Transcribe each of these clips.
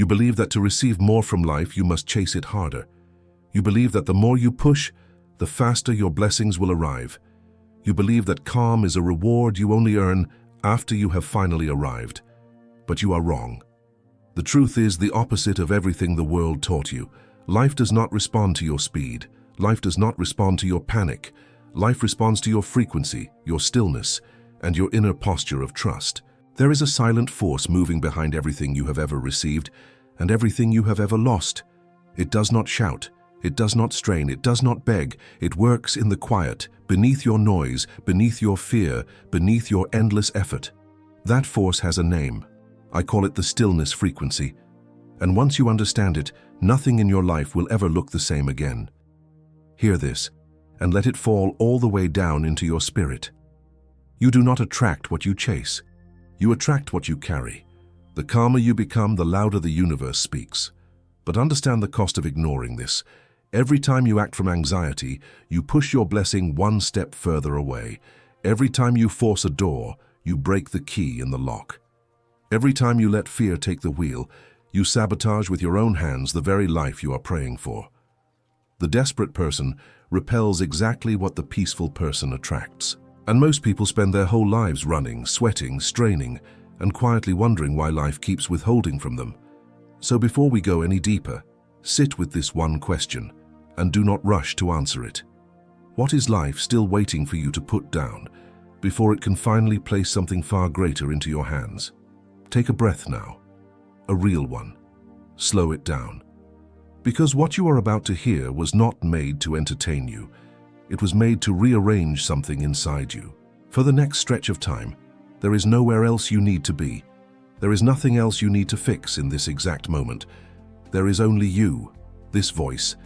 You believe that to receive more from life, you must chase it harder. You believe that the more you push, the faster your blessings will arrive. You believe that calm is a reward you only earn after you have finally arrived. But you are wrong. The truth is the opposite of everything the world taught you. Life does not respond to your speed. Life does not respond to your panic. Life responds to your frequency, your stillness, and your inner posture of trust. There is a silent force moving behind everything you have ever received and everything you have ever lost. It does not shout. It does not strain. It does not beg. It works in the quiet, beneath your noise, beneath your fear, beneath your endless effort. That force has a name. I call it the Stillness Frequency. And once you understand it, nothing in your life will ever look the same again. Hear this, and let it fall all the way down into your spirit. You do not attract what you chase. You attract what you carry. The calmer you become, the louder the universe speaks. But understand the cost of ignoring this. Every time you act from anxiety, you push your blessing one step further away. Every time you force a door, you break the key in the lock. Every time you let fear take the wheel, you sabotage with your own hands the very life you are praying for. The desperate person repels exactly what the peaceful person attracts. And most people spend their whole lives running, sweating, straining, and quietly wondering why life keeps withholding from them. So before we go any deeper, sit with this one question, and do not rush to answer it. What is life still waiting for you to put down before it can finally place something far greater into your hands? Take a breath now, a real one. Slow it down. Because what you are about to hear was not made to entertain you. It was made to rearrange something inside you. For the next stretch of time, there is nowhere else you need to be. There is nothing else you need to fix in this exact moment. There is only you, this voice,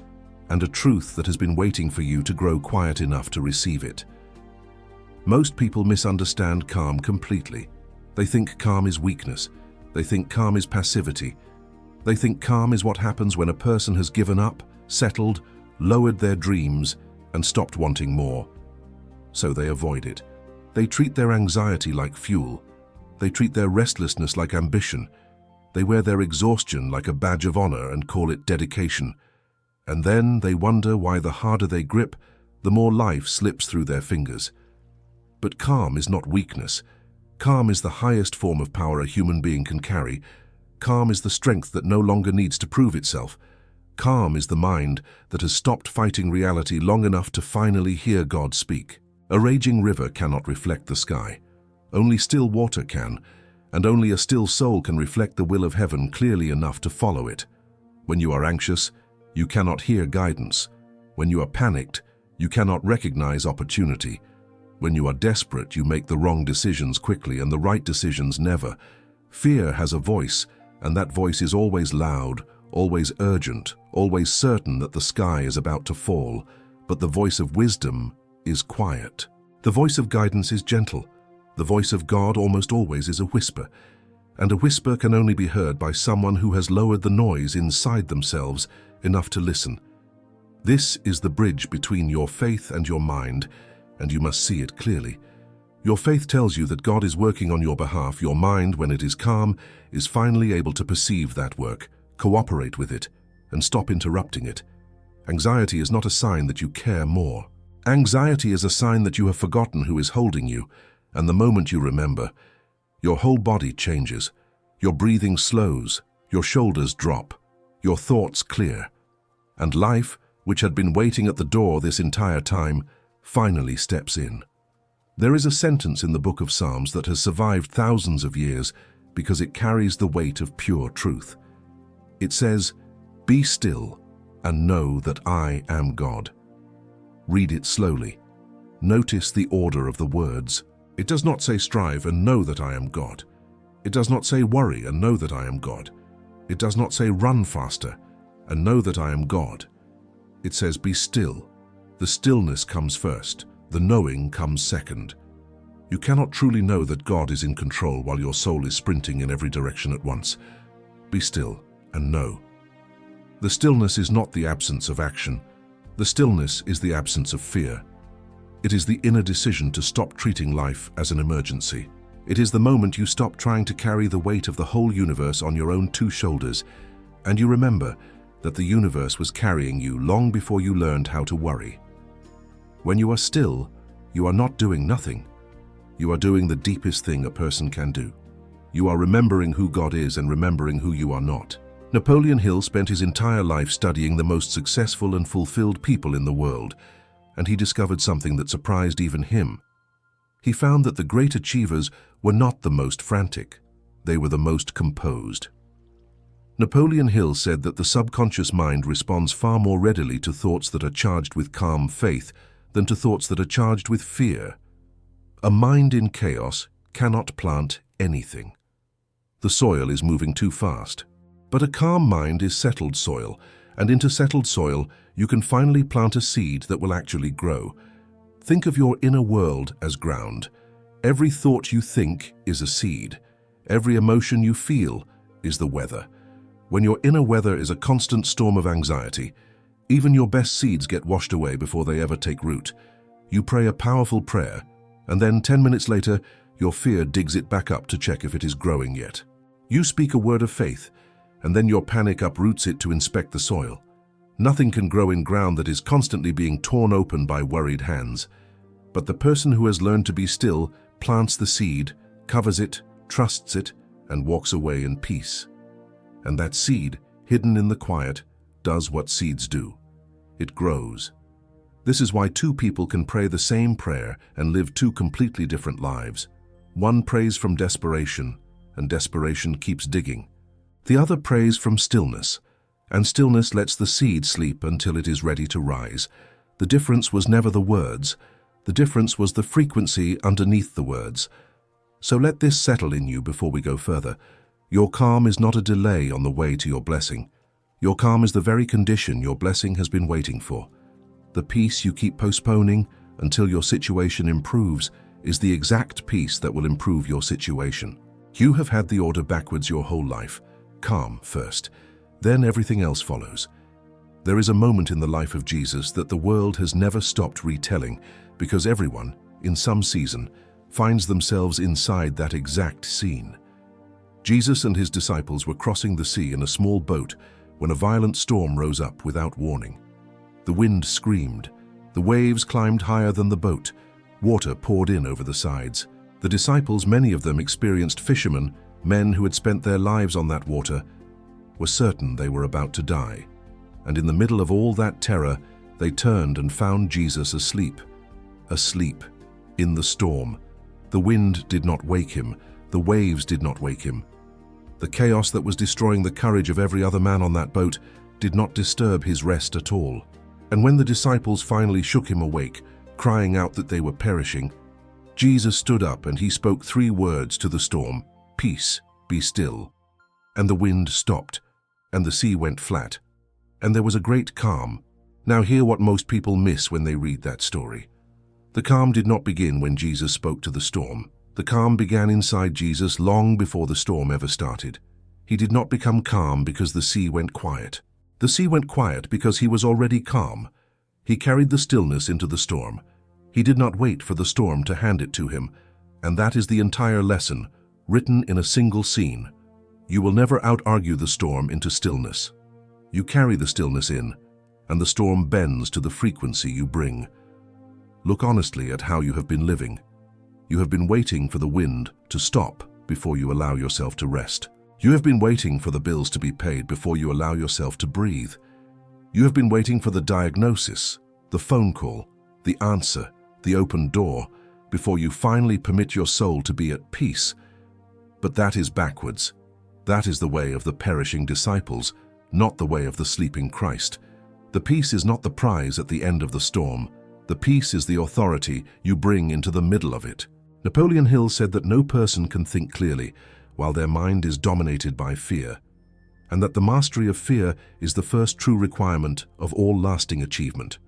and a truth that has been waiting for you to grow quiet enough to receive it. Most people misunderstand calm completely. They think calm is weakness. They think calm is passivity. They think calm is what happens when a person has given up, settled, lowered their dreams, and stopped wanting more. So they avoid it. They treat their anxiety like fuel. They treat their restlessness like ambition. They wear their exhaustion like a badge of honor and call it dedication. And then they wonder why the harder they grip, the more life slips through their fingers. But calm is not weakness. Calm is the highest form of power a human being can carry. Calm is the strength that no longer needs to prove itself. Calm is the mind that has stopped fighting reality long enough to finally hear God speak. A raging river cannot reflect the sky. Only still water can, and only a still soul can reflect the will of heaven clearly enough to follow it. When you are anxious, you cannot hear guidance. When you are panicked, you cannot recognize opportunity. When you are desperate, you make the wrong decisions quickly and the right decisions never. Fear has a voice, and that voice is always loud, always urgent, always certain that the sky is about to fall. But the voice of wisdom is quiet. The voice of guidance is gentle. The voice of God almost always is a whisper. And a whisper can only be heard by someone who has lowered the noise inside themselves enough to listen. This is the bridge between your faith and your mind, and you must see it clearly. Your faith tells you that God is working on your behalf. Your mind, when it is calm, is finally able to perceive that work, cooperate with it, and stop interrupting it. Anxiety is not a sign that you care more. Anxiety is a sign that you have forgotten who is holding you, and the moment you remember, your whole body changes. Your breathing slows, your shoulders drop, your thoughts clear, and life, which had been waiting at the door this entire time, finally steps in. There is a sentence in the book of Psalms that has survived thousands of years because it carries the weight of pure truth. It says, "Be still and know that I am God." Read it slowly. Notice the order of the words. It does not say strive and know that I am God. It does not say worry and know that I am God. It does not say run faster and know that I am God. It says be still. The stillness comes first. The knowing comes second. You cannot truly know that God is in control while your soul is sprinting in every direction at once. Be still and know. The stillness is not the absence of action. The stillness is the absence of fear. It is the inner decision to stop treating life as an emergency. It is the moment you stop trying to carry the weight of the whole universe on your own two shoulders, and you remember that the universe was carrying you long before you learned how to worry. When you are still, you are not doing nothing. You are doing the deepest thing a person can do. You are remembering who God is and remembering who you are not. Napoleon Hill spent his entire life studying the most successful and fulfilled people in the world, and he discovered something that surprised even him. He found that the great achievers were not the most frantic. They were the most composed. Napoleon Hill said that the subconscious mind responds far more readily to thoughts that are charged with calm faith than to thoughts that are charged with fear. A mind in chaos cannot plant anything. The soil is moving too fast. But a calm mind is settled soil, and into settled soil you can finally plant a seed that will actually grow. Think of your inner world as ground. Every thought you think is a seed. Every emotion you feel is the weather. When your inner weather is a constant storm of anxiety, even your best seeds get washed away before they ever take root. You pray a powerful prayer, and then 10 minutes later, your fear digs it back up to check if it is growing yet. You speak a word of faith, and then your panic uproots it to inspect the soil. Nothing can grow in ground that is constantly being torn open by worried hands. But the person who has learned to be still plants the seed, covers it, trusts it, and walks away in peace. And that seed, hidden in the quiet, does what seeds do. It grows. This is why two people can pray the same prayer and live two completely different lives. One prays from desperation, and desperation keeps digging. The other prays from stillness, and stillness lets the seed sleep until it is ready to rise. The difference was never the words. The difference was the frequency underneath the words. So let this settle in you before we go further. Your calm is not a delay on the way to your blessing. Your calm is the very condition your blessing has been waiting for. The peace you keep postponing until your situation improves is the exact peace that will improve your situation. You have had the order backwards your whole life. Calm first, then everything else follows. There is a moment in the life of Jesus that the world has never stopped retelling, because everyone, in some season, finds themselves inside that exact scene. Jesus and his disciples were crossing the sea in a small boat when a violent storm rose up without warning. The wind screamed. The waves climbed higher than the boat. Water poured in over the sides. The disciples, many of them experienced fishermen, men who had spent their lives on that water, were certain they were about to die. And in the middle of all that terror, they turned and found Jesus asleep. Asleep, in the storm. The wind did not wake him. The waves did not wake him. The chaos that was destroying the courage of every other man on that boat did not disturb his rest at all. And when the disciples finally shook him awake, crying out that they were perishing, Jesus stood up and he spoke 3 words to the storm: "Peace, be still." And the wind stopped, and the sea went flat, and there was a great calm. Now hear what most people miss when they read that story. The calm did not begin when Jesus spoke to the storm. The calm began inside Jesus long before the storm ever started. He did not become calm because the sea went quiet. The sea went quiet because he was already calm. He carried the stillness into the storm. He did not wait for the storm to hand it to him, and that is the entire lesson, written in a single scene. You will never out-argue the storm into stillness. You carry the stillness in, and the storm bends to the frequency you bring. Look honestly at how you have been living. You have been waiting for the wind to stop before you allow yourself to rest. You have been waiting for the bills to be paid before you allow yourself to breathe. You have been waiting for the diagnosis, the phone call, the answer, the open door, before you finally permit your soul to be at peace. But that is backwards. That is the way of the perishing disciples, not the way of the sleeping Christ. The peace is not the prize at the end of the storm. The peace is the authority you bring into the middle of it. Napoleon Hill said that no person can think clearly while their mind is dominated by fear, and that the mastery of fear is the first true requirement of all lasting achievement.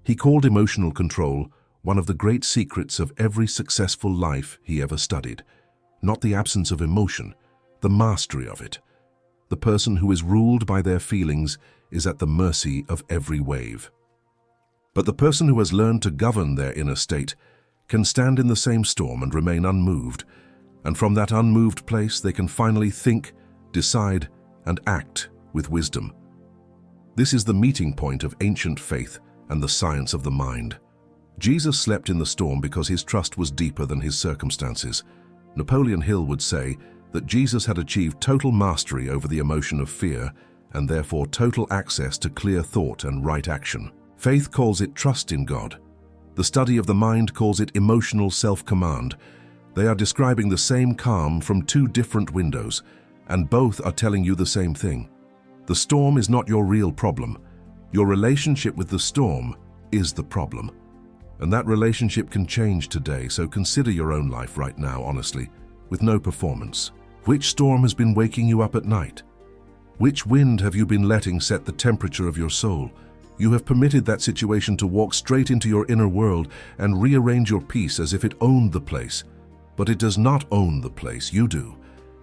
He called emotional control one of the great secrets of every successful life he ever studied. Not the absence of emotion, the mastery of it. The person who is ruled by their feelings is at the mercy of every wave. But the person who has learned to govern their inner state can stand in the same storm and remain unmoved, And from that unmoved place, they can finally think, decide, and act with wisdom. This is the meeting point of ancient faith and the science of the mind. Jesus slept in the storm because his trust was deeper than his circumstances. Napoleon Hill would say that Jesus had achieved total mastery over the emotion of fear and therefore total access to clear thought and right action. Faith calls it trust in God. The study of the mind calls it emotional self-command. They are describing the same calm from two different windows, and both are telling you the same thing. The storm is not your real problem. Your relationship with the storm is the problem. And that relationship can change today, so consider your own life right now, honestly, with no performance. Which storm has been waking you up at night? Which wind have you been letting set the temperature of your soul? You have permitted that situation to walk straight into your inner world and rearrange your peace as if it owned the place. But it does not own the place, you do.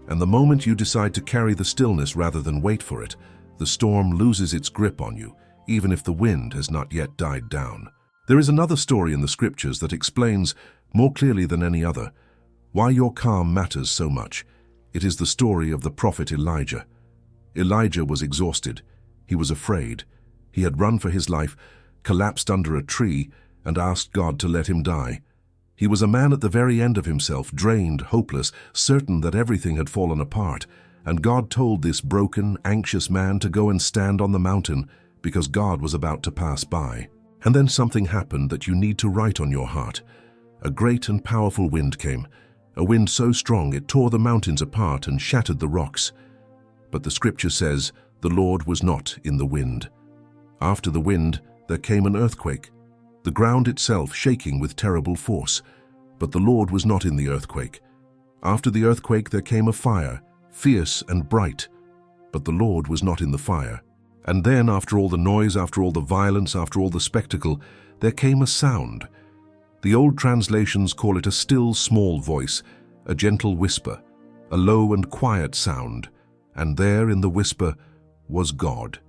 And the moment you decide to carry the stillness rather than wait for it, the storm loses its grip on you, even if the wind has not yet died down. There is another story in the scriptures that explains, more clearly than any other, why your calm matters so much. It is the story of the prophet Elijah. Elijah was exhausted. He was afraid. He had run for his life, collapsed under a tree, and asked God to let him die. He was a man at the very end of himself, drained, hopeless, certain that everything had fallen apart. And God told this broken, anxious man to go and stand on the mountain because God was about to pass by. And then something happened that you need to write on your heart. A great and powerful wind came, a wind so strong it tore the mountains apart and shattered the rocks. But the scripture says, the Lord was not in the wind. After the wind, there came an earthquake, the ground itself shaking with terrible force. But the Lord was not in the earthquake. After the earthquake, there came a fire, fierce and bright, but the Lord was not in the fire. And then, after all the noise, after all the violence, after all the spectacle, there came a sound. The old translations call it a still small voice, a gentle whisper, a low and quiet sound, and there in the whisper was God.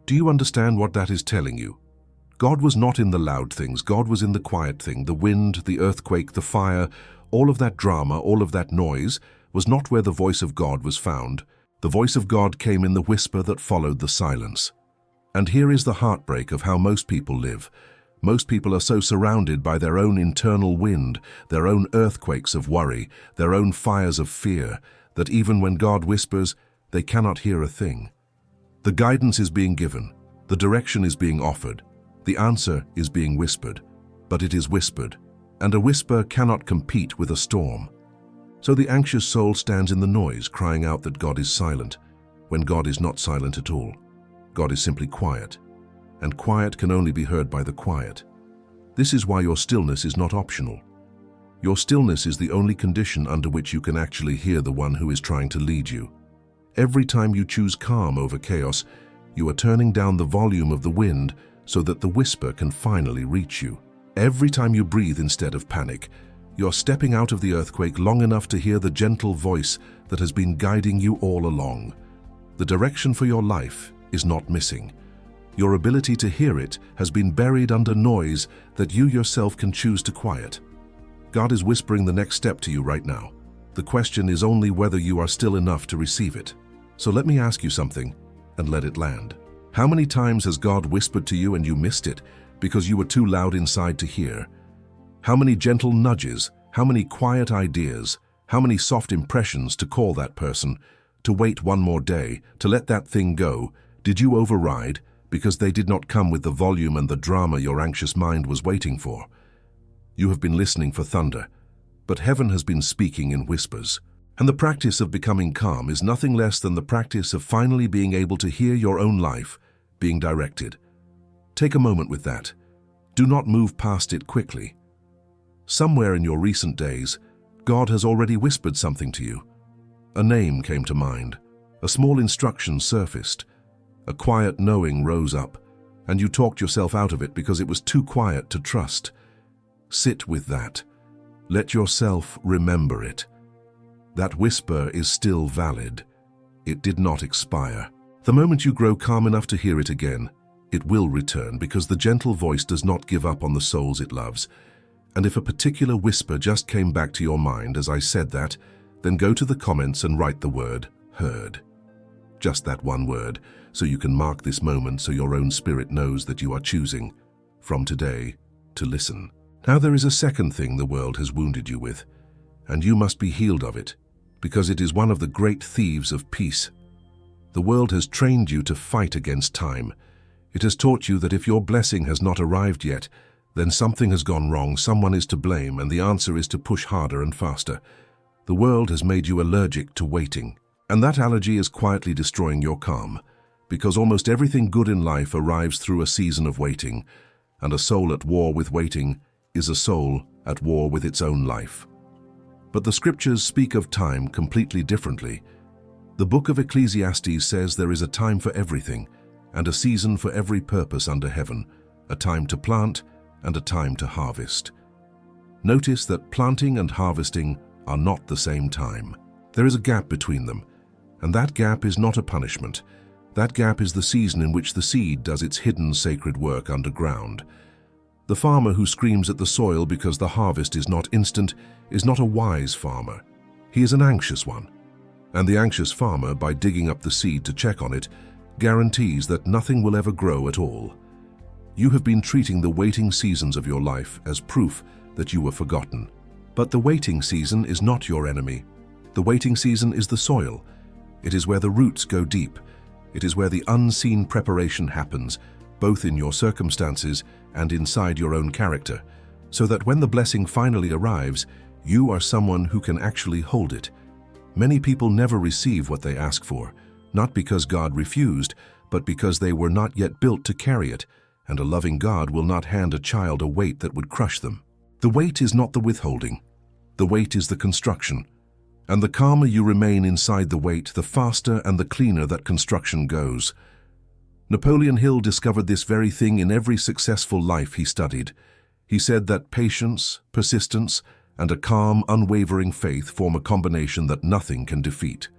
Do you understand what that is telling you? God was not in the loud things, God was in the quiet thing. The wind, the earthquake, the fire, all of that drama, all of that noise was not where the voice of God was found. The voice of God came in the whisper that followed the silence. And here is the heartbreak of how most people live. Most people are so surrounded by their own internal wind, their own earthquakes of worry, their own fires of fear, that even when God whispers, they cannot hear a thing. The guidance is being given, the direction is being offered, the answer is being whispered, but it is whispered, and a whisper cannot compete with a storm. So the anxious soul stands in the noise, crying out that God is silent, when God is not silent at all. God is simply quiet, and quiet can only be heard by the quiet. This is why your stillness is not optional. Your stillness is the only condition under which you can actually hear the one who is trying to lead you. Every time you choose calm over chaos, you are turning down the volume of the wind so that the whisper can finally reach you. Every time you breathe instead of panic, you're stepping out of the earthquake long enough to hear the gentle voice that has been guiding you all along. The direction for your life is not missing. Your ability to hear it has been buried under noise that you yourself can choose to quiet. God is whispering the next step to you right now. The question is only whether you are still enough to receive it. So let me ask you something and let it land. How many times has God whispered to you and you missed it because you were too loud inside to hear? How many gentle nudges, how many quiet ideas, how many soft impressions to call that person, to wait one more day, to let that thing go, did you override because they did not come with the volume and the drama your anxious mind was waiting for? You have been listening for thunder, but heaven has been speaking in whispers. And the practice of becoming calm is nothing less than the practice of finally being able to hear your own life being directed. Take a moment with that. Do not move past it quickly. Somewhere in your recent days, God has already whispered something to you. A name came to mind, a small instruction surfaced, a quiet knowing rose up, and you talked yourself out of it because it was too quiet to trust. Sit with that. Let yourself remember it. That whisper is still valid. It did not expire. The moment you grow calm enough to hear it again, it will return because the gentle voice does not give up on the souls it loves. And if a particular whisper just came back to your mind as I said that, then go to the comments and write the word heard. Just that one word, so you can mark this moment so your own spirit knows that you are choosing, from today, to listen. Now there is a second thing the world has wounded you with, and you must be healed of it, because it is one of the great thieves of peace. The world has trained you to fight against time. It has taught you that if your blessing has not arrived yet, then something has gone wrong, someone is to blame, and the answer is to push harder and faster. The world has made you allergic to waiting, and that allergy is quietly destroying your calm, because almost everything good in life arrives through a season of waiting, and a soul at war with waiting is a soul at war with its own life. But the scriptures speak of time completely differently. The book of Ecclesiastes says there is a time for everything, and a season for every purpose under heaven, a time to plant and a time to harvest. Notice that planting and harvesting are not the same time. There is a gap between them, and that gap is not a punishment. That gap is the season in which the seed does its hidden sacred work underground. The farmer who screams at the soil because the harvest is not instant is not a wise farmer. He is an anxious one. And the anxious farmer, by digging up the seed to check on it, guarantees that nothing will ever grow at all. You have been treating the waiting seasons of your life as proof that you were forgotten. But the waiting season is not your enemy. The waiting season is the soil. It is where the roots go deep. It is where the unseen preparation happens, both in your circumstances and inside your own character, so that when the blessing finally arrives, you are someone who can actually hold it. Many people never receive what they ask for, not because God refused, but because they were not yet built to carry it, and a loving God will not hand a child a weight that would crush them. The weight is not the withholding. The weight is the construction. And the calmer you remain inside the weight, the faster and the cleaner that construction goes. Napoleon Hill discovered this very thing in every successful life he studied. He said that patience, persistence, and a calm, unwavering faith form a combination that nothing can defeat.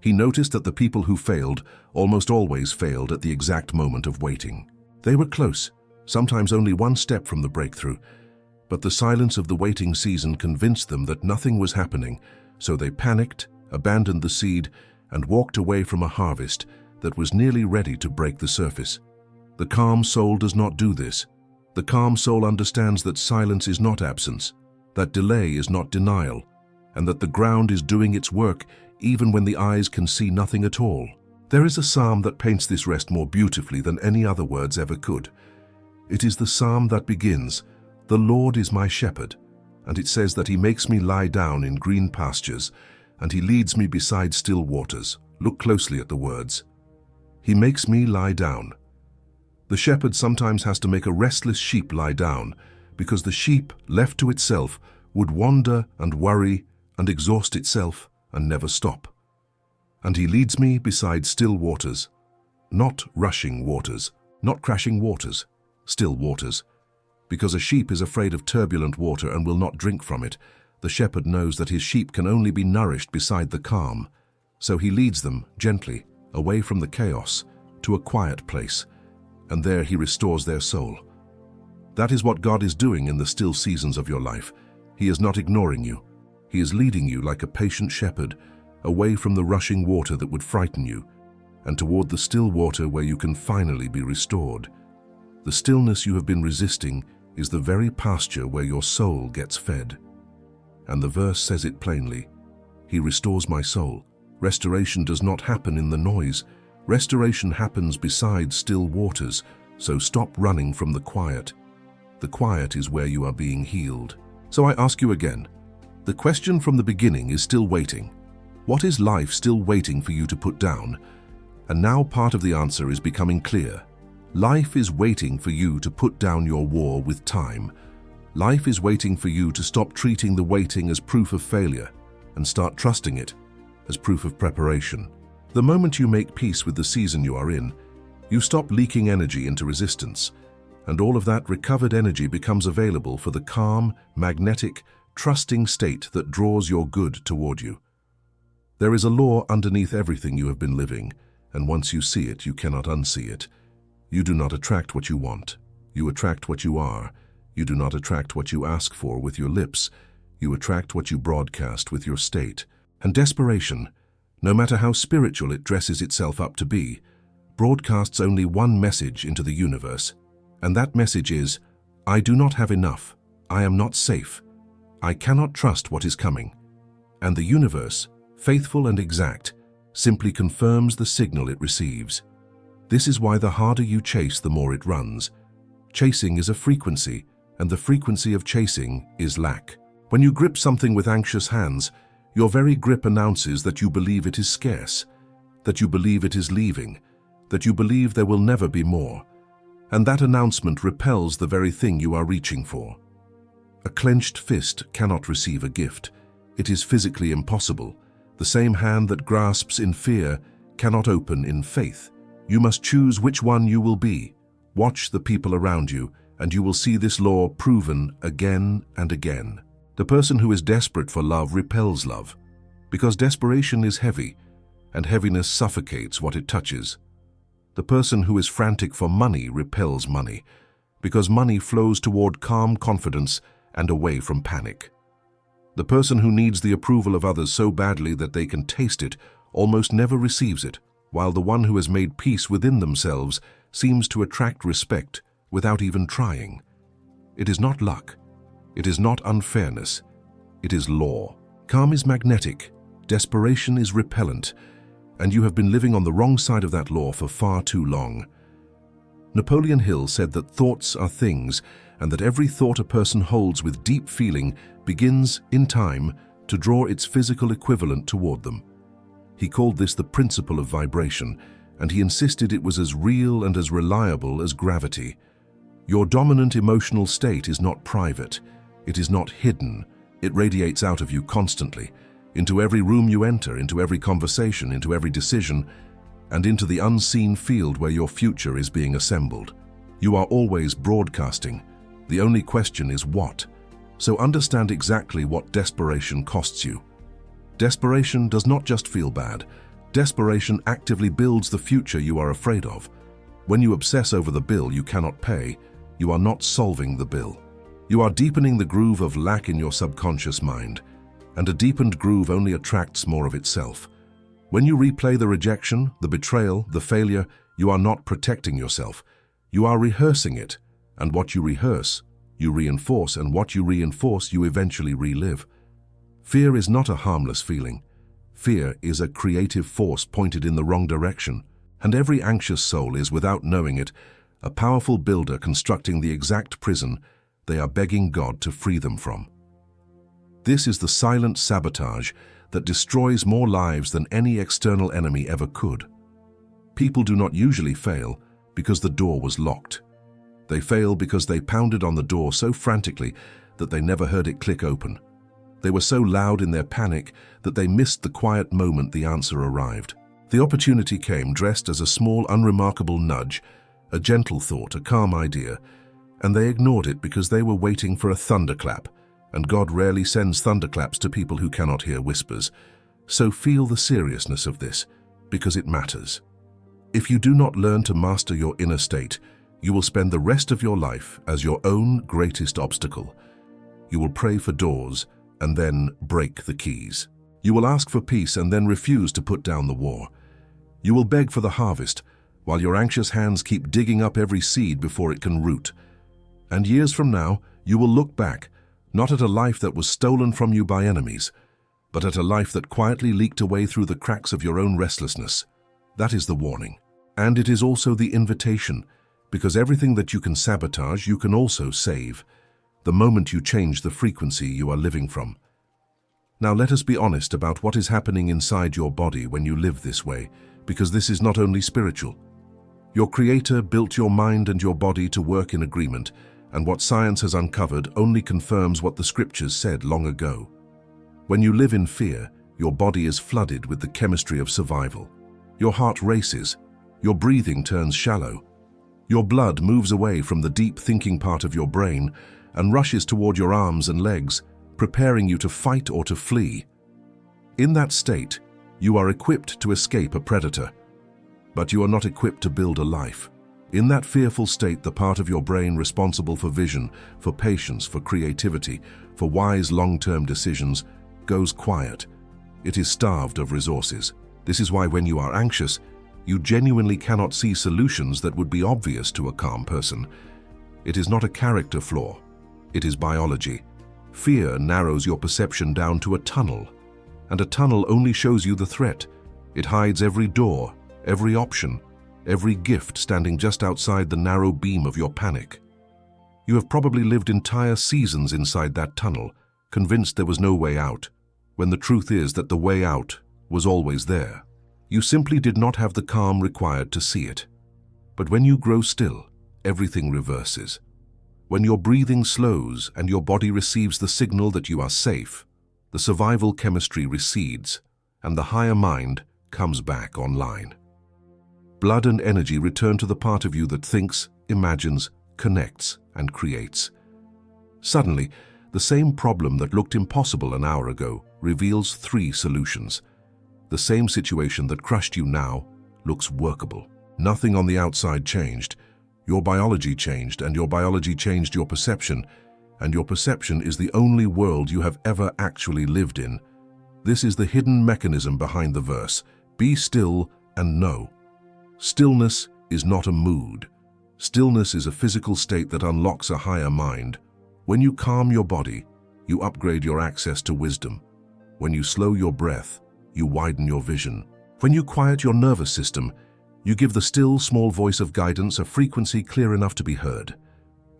He noticed that the people who failed almost always failed at the exact moment of waiting. They were close, sometimes only one step from the breakthrough, but the silence of the waiting season convinced them that nothing was happening, so they panicked, abandoned the seed, and walked away from a harvest that was nearly ready to break the surface. The calm soul does not do this. The calm soul understands that silence is not absence, that delay is not denial, and that the ground is doing its work even when the eyes can see nothing at all. There is a psalm that paints this rest more beautifully than any other words ever could. It is the psalm that begins, "The Lord is my shepherd," and it says that he makes me lie down in green pastures, and he leads me beside still waters. Look closely at the words. He makes me lie down. The shepherd sometimes has to make a restless sheep lie down, because the sheep, left to itself, would wander and worry and exhaust itself and never stop. And he leads me beside still waters, not rushing waters, not crashing waters, still waters. Because a sheep is afraid of turbulent water and will not drink from it, the shepherd knows that his sheep can only be nourished beside the calm. So he leads them gently, away from the chaos, to a quiet place, and there he restores their soul. That is what God is doing in the still seasons of your life. He is not ignoring you. He is leading you like a patient shepherd, away from the rushing water that would frighten you, and toward the still water where you can finally be restored. The stillness you have been resisting is the very pasture where your soul gets fed. And the verse says it plainly. He restores my soul. Restoration does not happen in the noise. Restoration happens beside still waters, so stop running from the quiet. The quiet is where you are being healed. So I ask you again, the question from the beginning is still waiting. What is life still waiting for you to put down? And now part of the answer is becoming clear. Life is waiting for you to put down your war with time. Life is waiting for you to stop treating the waiting as proof of failure and start trusting it as proof of preparation. The moment you make peace with the season you are in, you stop leaking energy into resistance, and all of that recovered energy becomes available for the calm, magnetic, trusting state that draws your good toward you. There is a law underneath everything you have been living, and once you see it, you cannot unsee it. You do not attract what you want. You attract what you are. You do not attract what you ask for with your lips. You attract what you broadcast with your state. And desperation, no matter how spiritual it dresses itself up to be, broadcasts only one message into the universe. And that message is, I do not have enough. I am not safe. I cannot trust what is coming. And the universe, faithful and exact, simply confirms the signal it receives. This is why the harder you chase, the more it runs. Chasing is a frequency, and the frequency of chasing is lack. When you grip something with anxious hands, your very grip announces that you believe it is scarce, that you believe it is leaving, that you believe there will never be more. And that announcement repels the very thing you are reaching for. A clenched fist cannot receive a gift. It is physically impossible. The same hand that grasps in fear cannot open in faith. You must choose which one you will be. Watch the people around you, and you will see this law proven again and again. The person who is desperate for love repels love, because desperation is heavy, and heaviness suffocates what it touches. The person who is frantic for money repels money, because money flows toward calm confidence and away from panic. The person who needs the approval of others so badly that they can taste it almost never receives it, while the one who has made peace within themselves seems to attract respect without even trying. It is not luck. It is not unfairness. It is law. Calm is magnetic. Desperation is repellent. And you have been living on the wrong side of that law for far too long. Napoleon Hill said that thoughts are things, and that every thought a person holds with deep feeling begins, in time, to draw its physical equivalent toward them. He called this the principle of vibration, and he insisted it was as real and as reliable as gravity. Your dominant emotional state is not private. It is not hidden. It radiates out of you constantly, into every room you enter, into every conversation, into every decision, and into the unseen field where your future is being assembled. You are always broadcasting. The only question is what. So understand exactly what desperation costs you. Desperation does not just feel bad. Desperation actively builds the future you are afraid of. When you obsess over the bill you cannot pay, you are not solving the bill. You are deepening the groove of lack in your subconscious mind, and a deepened groove only attracts more of itself. When you replay the rejection, the betrayal, the failure, you are not protecting yourself. You are rehearsing it, and what you rehearse, you reinforce, and what you reinforce, you eventually relive. Fear is not a harmless feeling. Fear is a creative force pointed in the wrong direction, and every anxious soul is, without knowing it, a powerful builder constructing the exact prison they are begging God to free them from. This is the silent sabotage that destroys more lives than any external enemy ever could. People do not usually fail because the door was locked. They fail because they pounded on the door so frantically that they never heard it click open. They were so loud in their panic that they missed the quiet moment the answer arrived. The opportunity came dressed as a small, unremarkable nudge, a gentle thought, a calm idea, and they ignored it because they were waiting for a thunderclap, and God rarely sends thunderclaps to people who cannot hear whispers. So feel the seriousness of this, because it matters. If you do not learn to master your inner state, you will spend the rest of your life as your own greatest obstacle. You will pray for doors and then break the keys. You will ask for peace and then refuse to put down the war. You will beg for the harvest, while your anxious hands keep digging up every seed before it can root. And years from now, you will look back, not at a life that was stolen from you by enemies, but at a life that quietly leaked away through the cracks of your own restlessness. That is the warning. And it is also the invitation, because everything that you can sabotage, you can also save, the moment you change the frequency you are living from. Now let us be honest about what is happening inside your body when you live this way, because this is not only spiritual. Your Creator built your mind and your body to work in agreement, and what science has uncovered only confirms what the scriptures said long ago. When you live in fear, your body is flooded with the chemistry of survival. Your heart races, your breathing turns shallow, your blood moves away from the deep thinking part of your brain and rushes toward your arms and legs, preparing you to fight or to flee. In that state, you are equipped to escape a predator, but you are not equipped to build a life. In that fearful state, the part of your brain responsible for vision, for patience, for creativity, for wise long-term decisions, goes quiet. It is starved of resources. This is why when you are anxious, you genuinely cannot see solutions that would be obvious to a calm person. It is not a character flaw. It is biology. Fear narrows your perception down to a tunnel, and a tunnel only shows you the threat. It hides every door, every option, every gift standing just outside the narrow beam of your panic. You have probably lived entire seasons inside that tunnel, convinced there was no way out, when the truth is that the way out was always there. You simply did not have the calm required to see it. But when you grow still, everything reverses. When your breathing slows and your body receives the signal that you are safe, the survival chemistry recedes, and the higher mind comes back online. Blood and energy return to the part of you that thinks, imagines, connects, and creates. Suddenly, the same problem that looked impossible an hour ago reveals 3 solutions. The same situation that crushed you now looks workable. Nothing on the outside changed. Your biology changed, and your biology changed your perception, and your perception is the only world you have ever actually lived in. This is the hidden mechanism behind the verse. Be still and know. Stillness is not a mood. Stillness is a physical state that unlocks a higher mind. When you calm your body, you upgrade your access to wisdom. When you slow your breath, you widen your vision. When you quiet your nervous system, you give the still, small voice of guidance a frequency clear enough to be heard.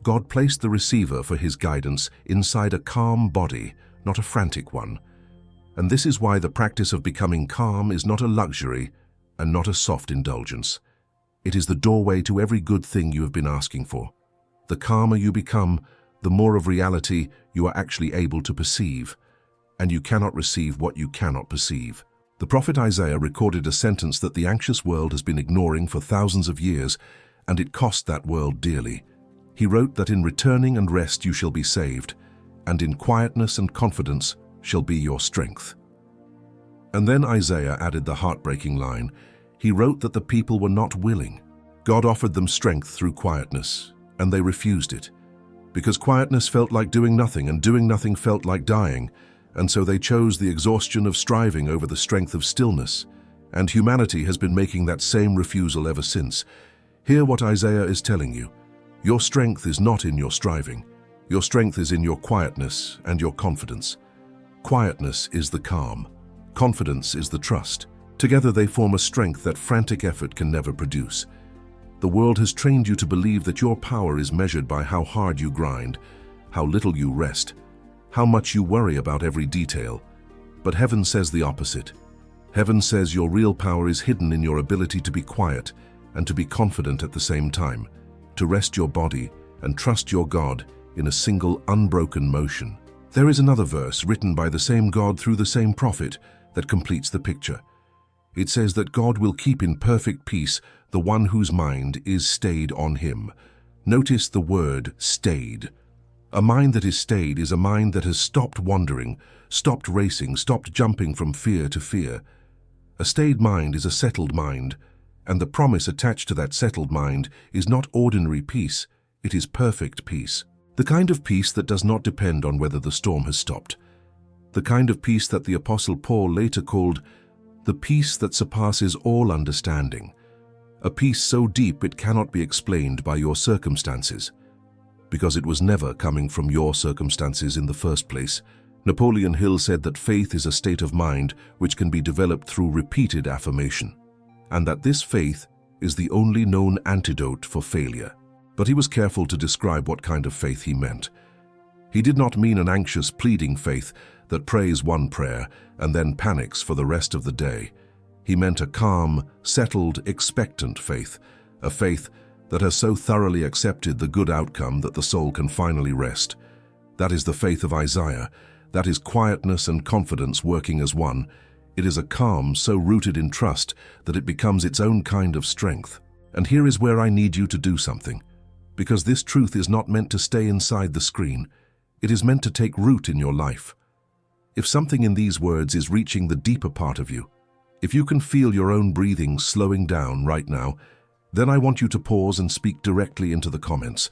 God placed the receiver for his guidance inside a calm body, not a frantic one. And this is why the practice of becoming calm is not a luxury and not a soft indulgence. It is the doorway to every good thing you have been asking for. The calmer you become, the more of reality you are actually able to perceive, and you cannot receive what you cannot perceive. The prophet Isaiah recorded a sentence that the anxious world has been ignoring for thousands of years, and it cost that world dearly. He wrote that in returning and rest you shall be saved, and in quietness and confidence shall be your strength. And then Isaiah added the heartbreaking line. He wrote that the people were not willing. God offered them strength through quietness, and they refused it. Because quietness felt like doing nothing, and doing nothing felt like dying, and so they chose the exhaustion of striving over the strength of stillness. And humanity has been making that same refusal ever since. Hear what Isaiah is telling you. Your strength is not in your striving. Your strength is in your quietness and your confidence. Quietness is the calm. Confidence is the trust. Together they form a strength that frantic effort can never produce. The world has trained you to believe that your power is measured by how hard you grind, how little you rest, how much you worry about every detail. But heaven says the opposite. Heaven says your real power is hidden in your ability to be quiet and to be confident at the same time, to rest your body and trust your God in a single unbroken motion. There is another verse written by the same God through the same prophet that completes the picture. It says that God will keep in perfect peace the one whose mind is stayed on him. Notice the word stayed. A mind that is stayed is a mind that has stopped wandering, stopped racing, stopped jumping from fear to fear. A stayed mind is a settled mind, and the promise attached to that settled mind is not ordinary peace, it is perfect peace. The kind of peace that does not depend on whether the storm has stopped. The kind of peace that the Apostle Paul later called the peace that surpasses all understanding. A peace so deep it cannot be explained by your circumstances, because it was never coming from your circumstances in the first place. Napoleon Hill said that faith is a state of mind which can be developed through repeated affirmation, and that this faith is the only known antidote for failure. But he was careful to describe what kind of faith he meant. He did not mean an anxious, pleading faith that prays one prayer and then panics for the rest of the day. He meant a calm, settled, expectant faith, a faith that has so thoroughly accepted the good outcome that the soul can finally rest. That is the faith of Isaiah. That is quietness and confidence working as one. It is a calm so rooted in trust that it becomes its own kind of strength. And here is where I need you to do something, because this truth is not meant to stay inside the screen. It is meant to take root in your life. If something in these words is reaching the deeper part of you, if you can feel your own breathing slowing down right now, Then I want you to pause and speak directly into the comments.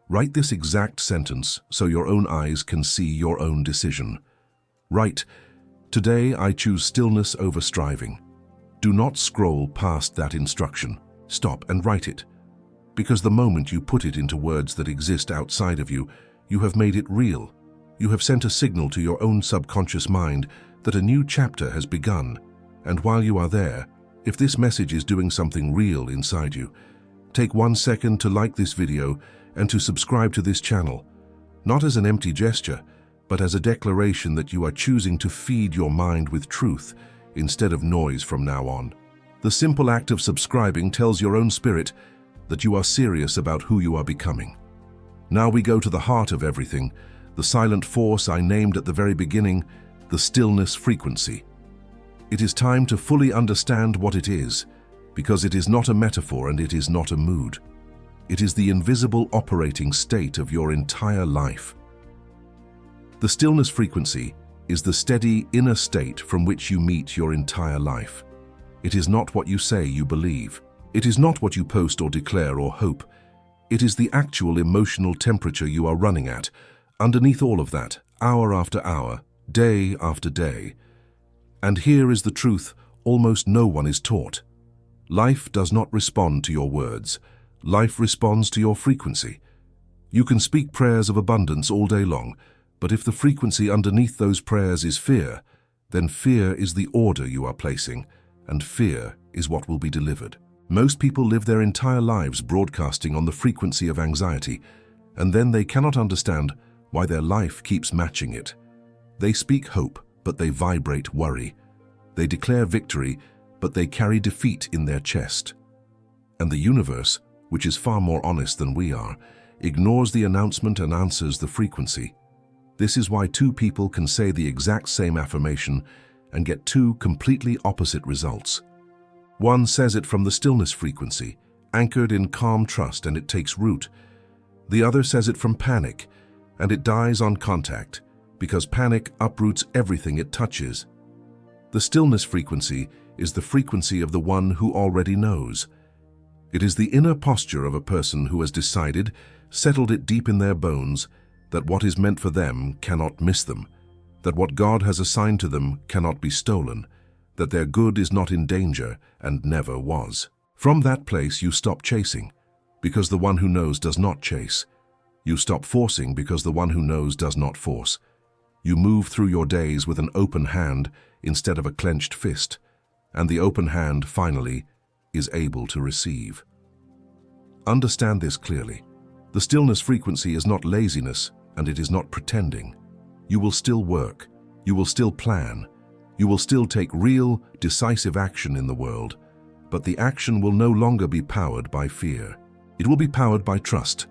Write this exact sentence so your own eyes can see your own decision. Write, "Today I choose stillness over striving." Do not scroll past that instruction. Stop and write it. Because the moment you put it into words that exist outside of you, you have made it real. You have sent a signal to your own subconscious mind that a new chapter has begun. And while you are there, if this message is doing something real inside you, take 1 second to like this video and to subscribe to this channel, not as an empty gesture, but as a declaration that you are choosing to feed your mind with truth instead of noise from now on. The simple act of subscribing tells your own spirit that you are serious about who you are becoming. Now we go to the heart of everything, the silent force I named at the very beginning, the stillness frequency. It is time to fully understand what it is, because it is not a metaphor and it is not a mood. It is the invisible operating state of your entire life. The stillness frequency is the steady inner state from which you meet your entire life. It is not what you say you believe. It is not what you post or declare or hope. It is the actual emotional temperature you are running at, underneath all of that, hour after hour, day after day. And here is the truth almost no one is taught. Life does not respond to your words. Life responds to your frequency. You can speak prayers of abundance all day long, but if the frequency underneath those prayers is fear, then fear is the order you are placing, and fear is what will be delivered. Most people live their entire lives broadcasting on the frequency of anxiety, and then they cannot understand why their life keeps matching it. They speak hope, but they vibrate worry. They declare victory, but they carry defeat in their chest. And the universe, which is far more honest than we are, ignores the announcement and answers the frequency. This is why two people can say the exact same affirmation and get two completely opposite results. One says it from the stillness frequency, anchored in calm trust, and it takes root. The other says it from panic, and it dies on contact, because panic uproots everything it touches. The stillness frequency is the frequency of the one who already knows. It is the inner posture of a person who has decided, settled it deep in their bones, that what is meant for them cannot miss them, that what God has assigned to them cannot be stolen, that their good is not in danger and never was. From that place you stop chasing, because the one who knows does not chase. You stop forcing because the one who knows does not force. You move through your days with an open hand instead of a clenched fist, and the open hand, finally, is able to receive. Understand this clearly. The stillness frequency is not laziness, and it is not pretending. You will still work. You will still plan. You will still take real, decisive action in the world, but the action will no longer be powered by fear. It will be powered by trust.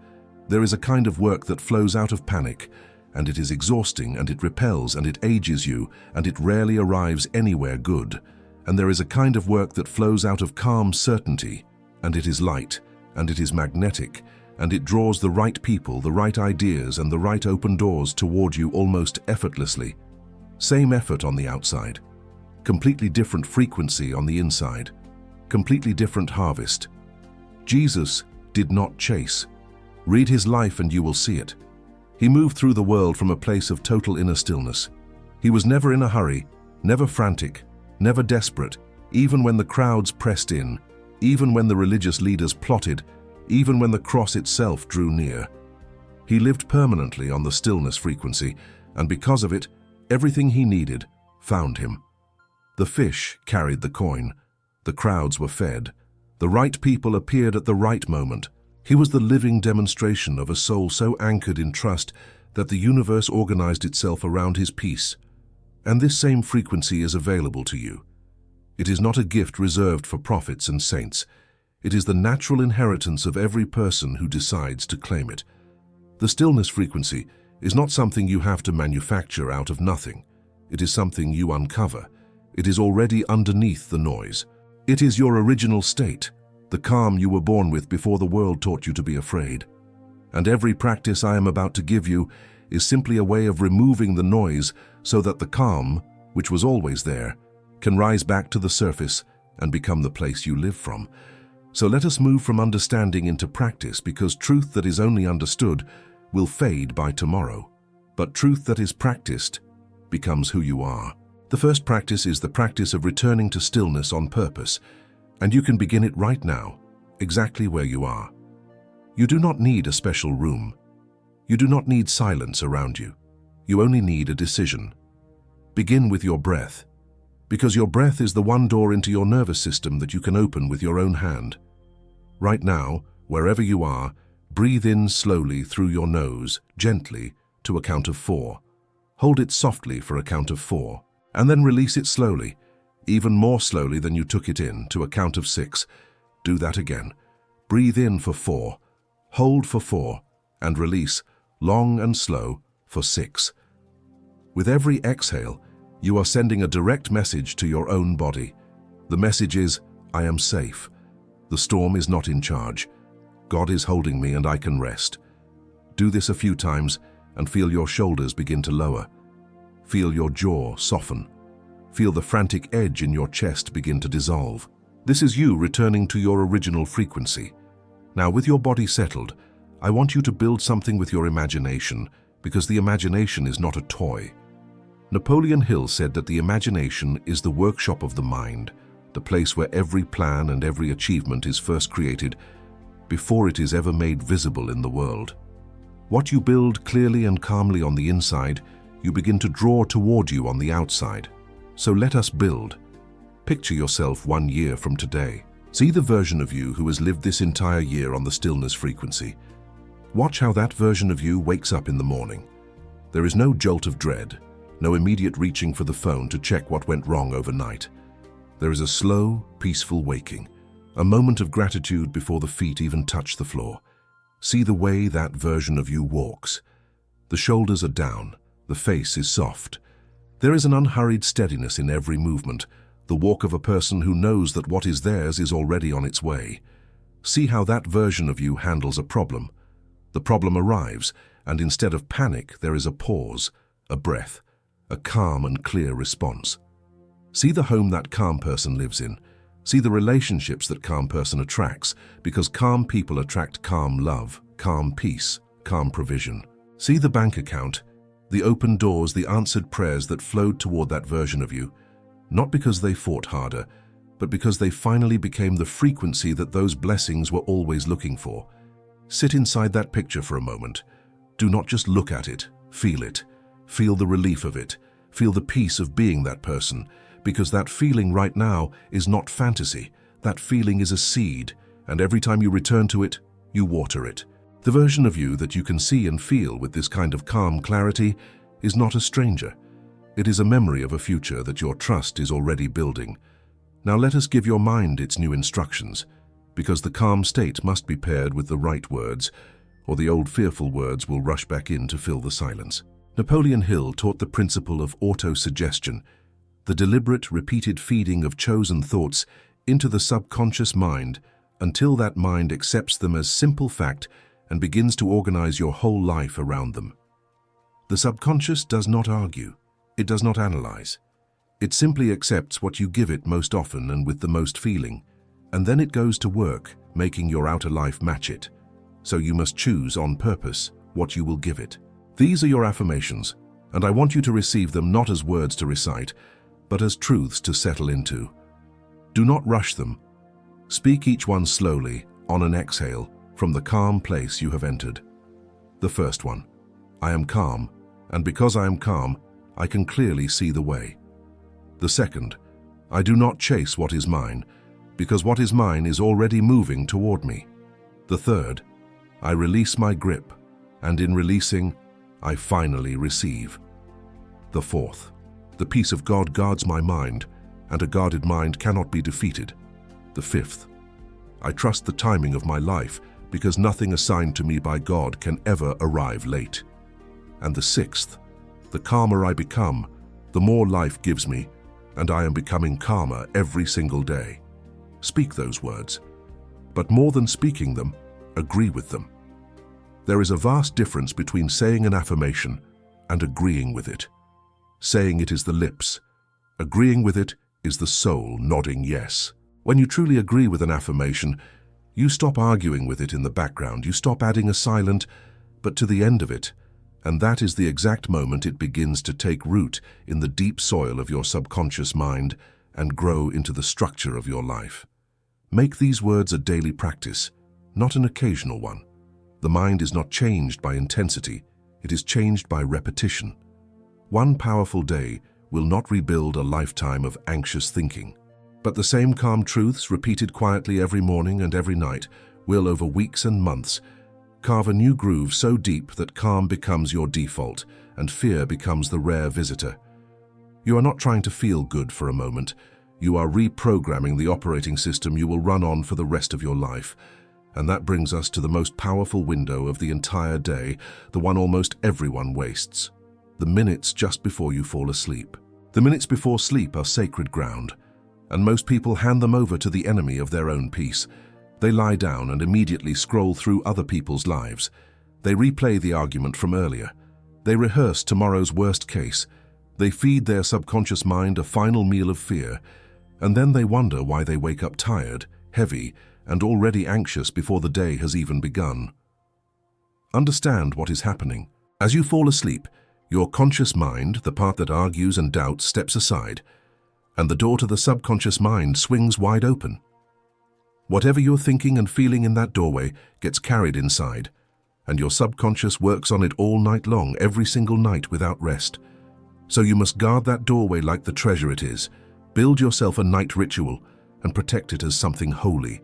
There is a kind of work that flows out of panic, and it is exhausting, and it repels, and it ages you, and it rarely arrives anywhere good. And there is a kind of work that flows out of calm certainty, and it is light, and it is magnetic, and it draws the right people, the right ideas, and the right open doors toward you almost effortlessly. Same effort on the outside, completely different frequency on the inside, completely different harvest. Jesus did not chase. Read his life and you will see it. He moved through the world from a place of total inner stillness. He was never in a hurry, never frantic, never desperate, even when the crowds pressed in, even when the religious leaders plotted, even when the cross itself drew near. He lived permanently on the stillness frequency, and because of it, everything he needed found him. The fish carried the coin. The crowds were fed. The right people appeared at the right moment. He was the living demonstration of a soul so anchored in trust that the universe organized itself around his peace. And this same frequency is available to you. It is not a gift reserved for prophets and saints. It is the natural inheritance of every person who decides to claim it. The stillness frequency is not something you have to manufacture out of nothing. It is something you uncover. It is already underneath the noise. It is your original state, the calm you were born with before the world taught you to be afraid. And every practice I am about to give you is simply a way of removing the noise so that the calm, which was always there, can rise back to the surface and become the place you live from. So let us move from understanding into practice, because truth that is only understood will fade by tomorrow. But truth that is practiced becomes who you are. The first practice is the practice of returning to stillness on purpose, and you can begin it right now, exactly where you are. You do not need a special room. You do not need silence around you. You only need a decision. Begin with your breath, because your breath is the one door into your nervous system that you can open with your own hand. Right now, wherever you are, breathe in slowly through your nose, gently, to a count of 4. Hold it softly for a count of 4, and then release it slowly, even more slowly than you took it in, to a count of 6. Do that again. Breathe in for 4, hold for 4, and release, long and slow, for 6. With every exhale, you are sending a direct message to your own body. The message is, I am safe. The storm is not in charge. God is holding me and I can rest. Do this a few times and feel your shoulders begin to lower. Feel your jaw soften. Feel the frantic edge in your chest begin to dissolve. This is you returning to your original frequency. Now, with your body settled, I want you to build something with your imagination, because the imagination is not a toy. Napoleon Hill said that the imagination is the workshop of the mind, the place where every plan and every achievement is first created before it is ever made visible in the world. What you build clearly and calmly on the inside, you begin to draw toward you on the outside. So let us build. Picture yourself 1 year from today. See the version of you who has lived this entire year on the stillness frequency. Watch how that version of you wakes up in the morning. There is no jolt of dread, no immediate reaching for the phone to check what went wrong overnight. There is a slow, peaceful waking, a moment of gratitude before the feet even touch the floor. See the way that version of you walks. The shoulders are down, the face is soft. There is an unhurried steadiness in every movement, the walk of a person who knows that what is theirs is already on its way. See how that version of you handles a problem. The problem arrives, and instead of panic, there is a pause, a breath, a calm and clear response. See the home that calm person lives in. See the relationships that calm person attracts, because calm people attract calm love, calm peace, calm provision. See the bank account, the open doors, the answered prayers that flowed toward that version of you, not because they fought harder, but because they finally became the frequency that those blessings were always looking for. Sit inside that picture for a moment. Do not just look at it, feel it. Feel the relief of it. Feel the peace of being that person, because that feeling right now is not fantasy. That feeling is a seed, and every time you return to it, you water it. The version of you that you can see and feel with this kind of calm clarity is not a stranger. It is a memory of a future that your trust is already building. Now let us give your mind its new instructions, because the calm state must be paired with the right words, or the old fearful words will rush back in to fill the silence. Napoleon Hill taught the principle of auto-suggestion, the deliberate, repeated feeding of chosen thoughts into the subconscious mind until that mind accepts them as simple fact and begins to organize your whole life around them. The subconscious does not argue. It does not analyze. It simply accepts what you give it most often and with the most feeling, and then it goes to work, making your outer life match it. So you must choose on purpose what you will give it. These are your affirmations, and I want you to receive them not as words to recite, but as truths to settle into. Do not rush them. Speak each one slowly, on an exhale, from the calm place you have entered. The first one, I am calm, and because I am calm, I can clearly see the way. The second, I do not chase what is mine, because what is mine is already moving toward me. The third, I release my grip, and in releasing, I finally receive. The fourth, the peace of God guards my mind, and a guarded mind cannot be defeated. The fifth, I trust the timing of my life, because nothing assigned to me by God can ever arrive late. And the sixth, the calmer I become, the more life gives me, and I am becoming calmer every single day. Speak those words, but more than speaking them, agree with them. There is a vast difference between saying an affirmation and agreeing with it. Saying it is the lips. Agreeing with it is the soul nodding yes. When you truly agree with an affirmation, You stop arguing with it in the background. You stop adding a silent but to the end of it, and that is the exact moment it begins to take root in the deep soil of your subconscious mind and grow into the structure of your life. Make these words a daily practice, not an occasional one. The mind is not changed by intensity, it is changed by repetition. One powerful day will not rebuild a lifetime of anxious thinking, but the same calm truths repeated quietly every morning and every night will, over weeks and months, carve a new groove so deep that calm becomes your default and fear becomes the rare visitor. You are not trying to feel good for a moment. You are reprogramming the operating system you will run on for the rest of your life. And that brings us to the most powerful window of the entire day, the one almost everyone wastes. The minutes just before you fall asleep. The minutes before sleep are sacred ground, and most people hand them over to the enemy of their own peace. They lie down and immediately scroll through other people's lives. They replay the argument from earlier. They rehearse tomorrow's worst case. They feed their subconscious mind a final meal of fear, and then they wonder why they wake up tired, heavy, and already anxious before the day has even begun. Understand what is happening. As you fall asleep, your conscious mind, the part that argues and doubts, steps aside, and the door to the subconscious mind swings wide open. Whatever you're thinking and feeling in that doorway gets carried inside, and your subconscious works on it all night long, every single night without rest. So you must guard that doorway like the treasure it is. Build yourself a night ritual and protect it as something holy.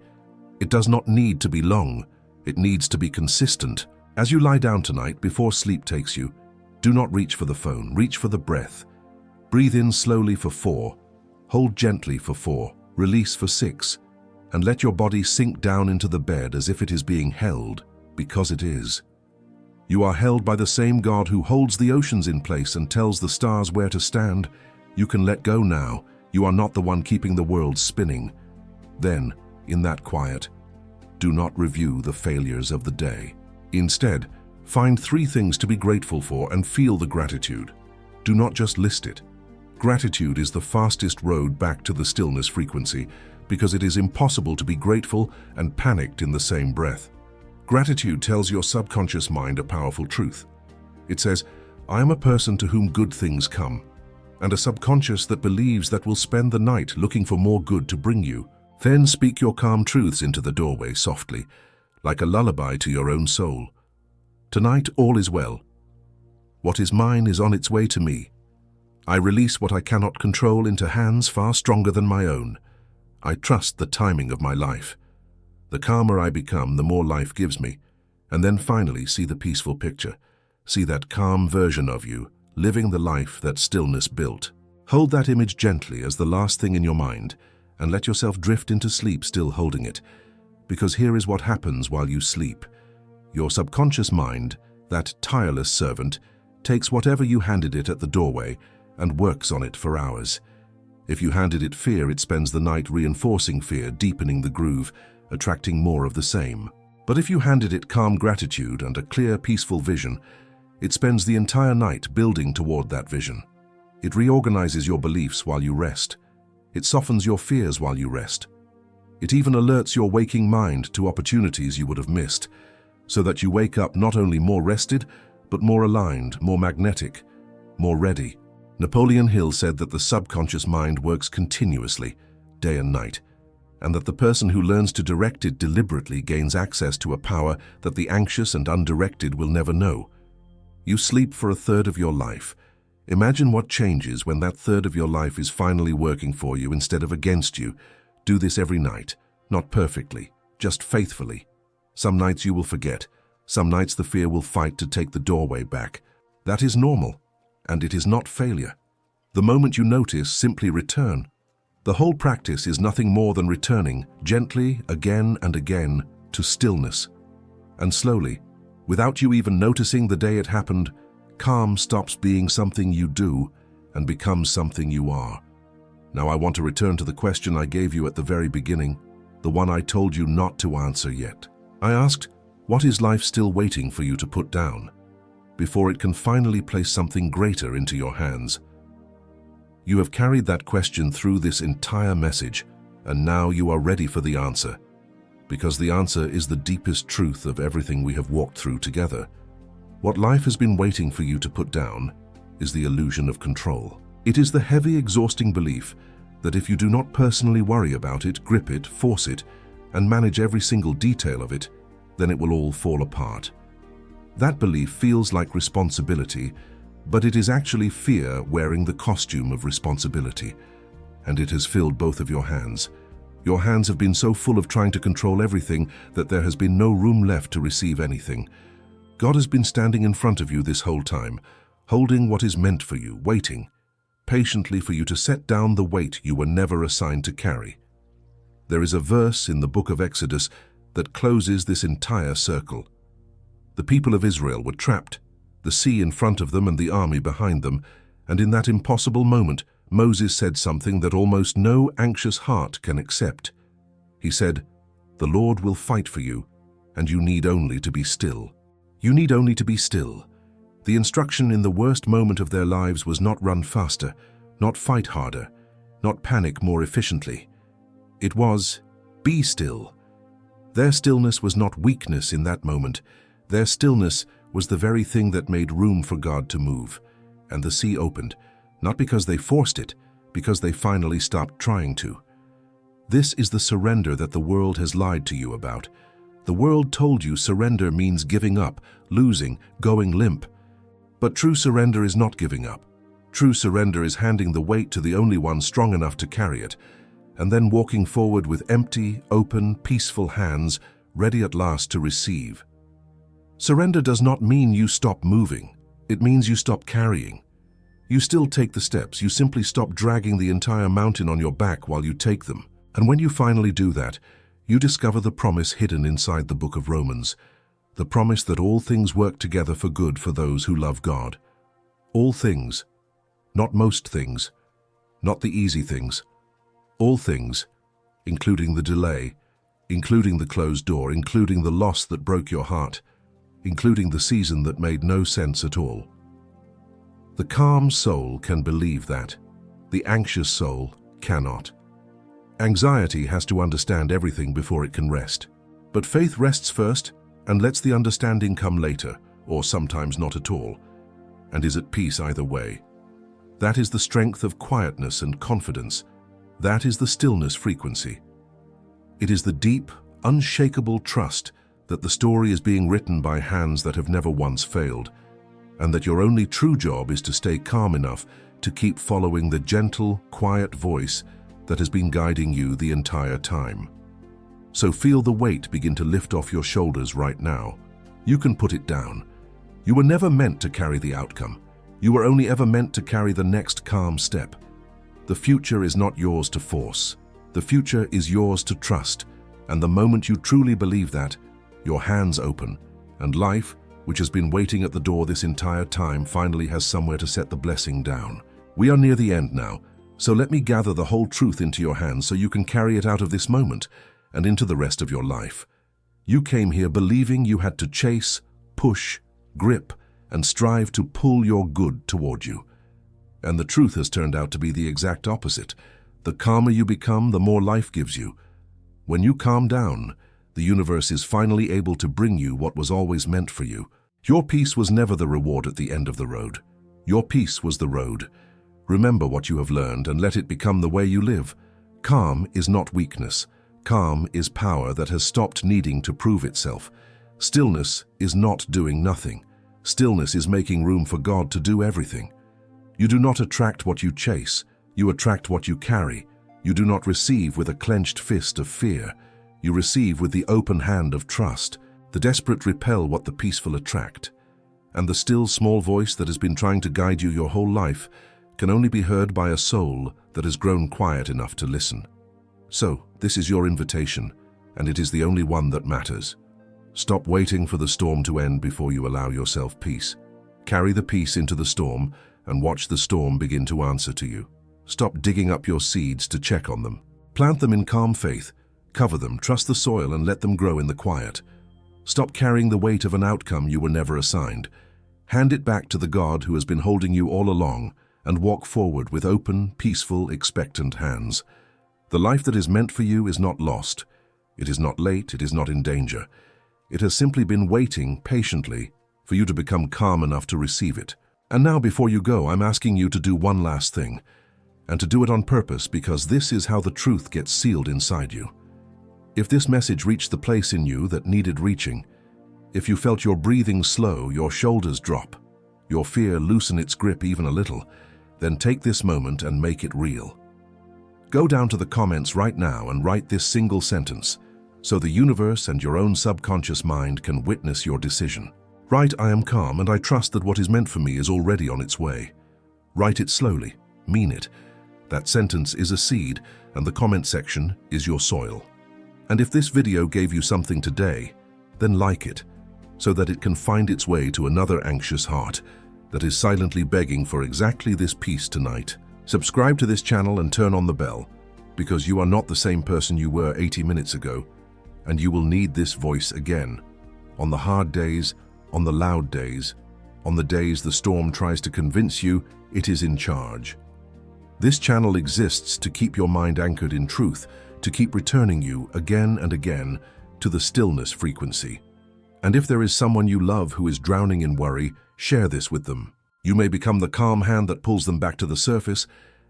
It does not need to be long. It needs to be consistent. As you lie down tonight, before sleep takes you, do not reach for the phone. Reach for the breath. Breathe in slowly for 4. Hold gently for 4. Release for 6. And let your body sink down into the bed as if it is being held, because it is. You are held by the same God who holds the oceans in place and tells the stars where to stand. You can let go now. You are not the one keeping the world spinning. Then, in that quiet, do not review the failures of the day. Instead, find 3 things to be grateful for and feel the gratitude. Do not just list it. Gratitude is the fastest road back to the stillness frequency because it is impossible to be grateful and panicked in the same breath. Gratitude tells your subconscious mind a powerful truth. It says, I am a person to whom good things come, and a subconscious that believes that will spend the night looking for more good to bring you. Then speak your calm truths into the doorway softly, like a lullaby to your own soul. Tonight all is well. What is mine is on its way to me. I release what I cannot control into hands far stronger than my own. I trust the timing of my life. The calmer I become, the more life gives me. And then finally see the peaceful picture. See that calm version of you, living the life that stillness built. Hold that image gently as the last thing in your mind, and let yourself drift into sleep still holding it. Because here is what happens while you sleep. Your subconscious mind, that tireless servant, takes whatever you handed it at the doorway and works on it for hours. If you handed it fear, it spends the night reinforcing fear, deepening the groove, attracting more of the same. But if you handed it calm gratitude and a clear, peaceful vision, it spends the entire night building toward that vision. It reorganizes your beliefs while you rest. It softens your fears while you rest. It even alerts your waking mind to opportunities you would have missed, so that you wake up not only more rested, but more aligned, more magnetic, more ready. Napoleon Hill said that the subconscious mind works continuously, day and night, and that the person who learns to direct it deliberately gains access to a power that the anxious and undirected will never know. You sleep for a third of your life. Imagine what changes when that third of your life is finally working for you instead of against you. Do this every night, not perfectly, just faithfully. Some nights you will forget. Some nights the fear will fight to take the doorway back. That is normal, and it is not failure. The moment you notice, simply return. The whole practice is nothing more than returning, gently, again and again, to stillness. And slowly, without you even noticing the day it happened, calm stops being something you do and becomes something you are. Now I want to return to the question I gave you at the very beginning, the one I told you not to answer yet. I asked, what is life still waiting for you to put down, before it can finally place something greater into your hands? You have carried that question through this entire message, and now you are ready for the answer. Because the answer is the deepest truth of everything we have walked through together. What life has been waiting for you to put down is the illusion of control. It is the heavy, exhausting belief that if you do not personally worry about it, grip it, force it, and manage every single detail of it, then it will all fall apart. That belief feels like responsibility, but it is actually fear wearing the costume of responsibility, and it has filled both of your hands. Your hands have been so full of trying to control everything that there has been no room left to receive anything. God has been standing in front of you this whole time, holding what is meant for you, waiting patiently for you to set down the weight you were never assigned to carry. There is a verse in the book of Exodus that closes this entire circle. The people of Israel were trapped, the sea in front of them and the army behind them, and in that impossible moment, Moses said something that almost no anxious heart can accept. He said, "The Lord will fight for you, and you need only to be still." You need only to be still. The instruction in the worst moment of their lives was not run faster, not fight harder, not panic more efficiently. It was, be still. Their stillness was not weakness in that moment. Their stillness was the very thing that made room for God to move. And the sea opened, not because they forced it, because they finally stopped trying to. This is the surrender that the world has lied to you about. The world told you surrender means giving up, losing, going limp. But true surrender is not giving up. True surrender is handing the weight to the only one strong enough to carry it, and then walking forward with empty, open, peaceful hands, ready at last to receive. Surrender does not mean you stop moving. It means you stop carrying. You still take the steps. You simply stop dragging the entire mountain on your back while you take them. And when you finally do that, you discover the promise hidden inside the book of Romans, the promise that all things work together for good for those who love God. All things, not most things, not the easy things. All things, including the delay, including the closed door, including the loss that broke your heart, including the season that made no sense at all. The calm soul can believe that. The anxious soul cannot. Anxiety has to understand everything before it can rest. But faith rests first and lets the understanding come later, or sometimes not at all, and is at peace either way. That is the strength of quietness and confidence. That is the stillness frequency. It is the deep, unshakable trust that the story is being written by hands that have never once failed, and that your only true job is to stay calm enough to keep following the gentle, quiet voice that has been guiding you the entire time. So feel the weight begin to lift off your shoulders right now. You can put it down. You were never meant to carry the outcome. You were only ever meant to carry the next calm step. The future is not yours to force. The future is yours to trust. And the moment you truly believe that, your hands open, and life, which has been waiting at the door this entire time, finally has somewhere to set the blessing down. We are near the end now, so let me gather the whole truth into your hands so you can carry it out of this moment and into the rest of your life. You came here believing you had to chase, push, grip, and strive to pull your good toward you. And the truth has turned out to be the exact opposite. The calmer you become, the more life gives you. When you calm down, the universe is finally able to bring you what was always meant for you. Your peace was never the reward at the end of the road. Your peace was the road. Remember what you have learned and let it become the way you live. Calm is not weakness. Calm is power that has stopped needing to prove itself. Stillness is not doing nothing. Stillness is making room for God to do everything. You do not attract what you chase. You attract what you carry. You do not receive with a clenched fist of fear. You receive with the open hand of trust. The desperate repel what the peaceful attract. And the still small voice that has been trying to guide you your whole life can only be heard by a soul that has grown quiet enough to listen. So, this is your invitation, and it is the only one that matters. Stop waiting for the storm to end before you allow yourself peace. Carry the peace into the storm and watch the storm begin to answer to you. Stop digging up your seeds to check on them. Plant them in calm faith, cover them, trust the soil, and let them grow in the quiet. Stop carrying the weight of an outcome you were never assigned. Hand it back to the God who has been holding you all along, and walk forward with open, peaceful, expectant hands. The life that is meant for you is not lost. It is not late, it is not in danger. It has simply been waiting patiently for you to become calm enough to receive it. And now, before you go, I'm asking you to do one last thing, and to do it on purpose, because this is how the truth gets sealed inside you. If this message reached the place in you that needed reaching, if you felt your breathing slow, your shoulders drop, your fear loosen its grip even a little, then take this moment and make it real. Go down to the comments right now and write this single sentence, so the universe and your own subconscious mind can witness your decision. Write, "I am calm and I trust that what is meant for me is already on its way." Write it slowly, mean it. That sentence is a seed, and the comment section is your soil. And if this video gave you something today, then like it, so that it can find its way to another anxious heart that is silently begging for exactly this peace tonight. Subscribe to this channel and turn on the bell, because you are not the same person you were 80 minutes ago, and you will need this voice again. On the hard days, on the loud days, on the days the storm tries to convince you it is in charge. This channel exists to keep your mind anchored in truth, to keep returning you again and again to the stillness frequency. And if there is someone you love who is drowning in worry, share this with them. You may become the calm hand that pulls them back to the surface,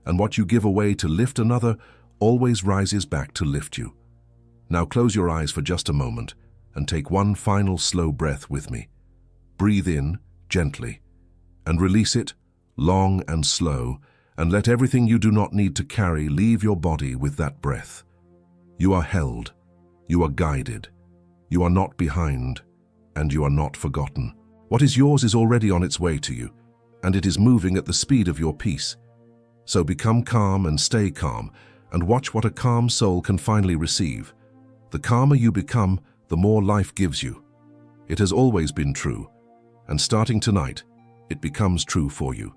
and what you give away to lift another always rises back to lift you. Now close your eyes for just a moment and take one final slow breath with me. Breathe in gently and release it long and slow, and let everything you do not need to carry leave your body with that breath. You are held, you are guided, you are not behind, and you are not forgotten. What is yours is already on its way to you, and it is moving at the speed of your peace. So become calm and stay calm, and watch what a calm soul can finally receive. The calmer you become, the more life gives you. It has always been true, and starting tonight, it becomes true for you.